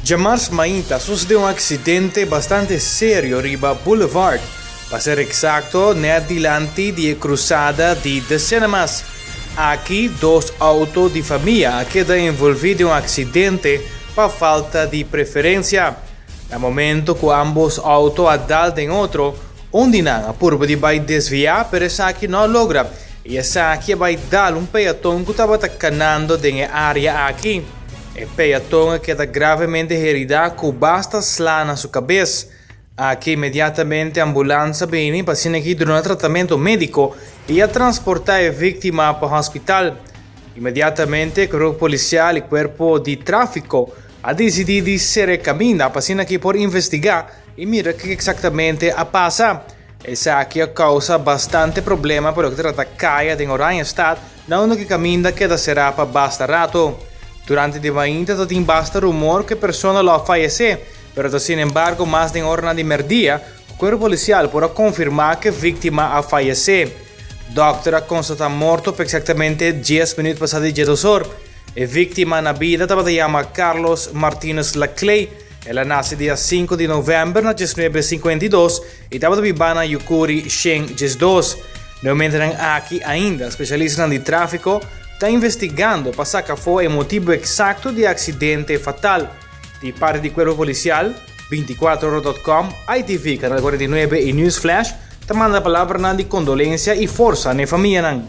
Jamars Mainta sucedió un accidente bastante serio riba Boulevard. Para ser exacto, delante de cruzada de Decenas. Aquí, dos autos de familia quedan envolvidos en un accidente por falta de preferencia. Al momento que ambos autos adalten en otro, un dinang apurba de vai desviar, pero esa aquí no logra. Y esa aquí va a dar un peatón que estaba caminando en el área aquí. El peatón queda gravemente herido con basta slana en su cabeza. Aquí inmediatamente ambulancia viene para ser aquí durante tratamiento médico y a transportar a víctima para el hospital. Inmediatamente el grupo policial y cuerpo de tráfico ha decidido se camina para ser aquí por investigar y mira qué exactamente ha pasado. Esa aquí causa bastante problema por lo que trata calle de Orange Stad, no que camina queda será para basta rato. Durante de manhã tem basta rumor que a pessoa lá faleceu, pero sin embargo, mais de hora de merdia, o corpo policial pode confirmar que a vítima ha faleceu. Doctora constata morto por exatamente 10 minutos passados de 2 horas. A vítima na vida estava de chamar Carlos Martínez Laclay. Ela nasce dia 5 de novembro na 1952 e estava de vivir na Yukuri Shen 2. No encontram aqui ainda, especialistas de tráfico está investigando para sacar foi o motivo exato do acidente fatal. De parte do Corpo Policial, 24horas.com, ITV, Canal 49 e News Flash, te manda a palavra de condolência e força na família.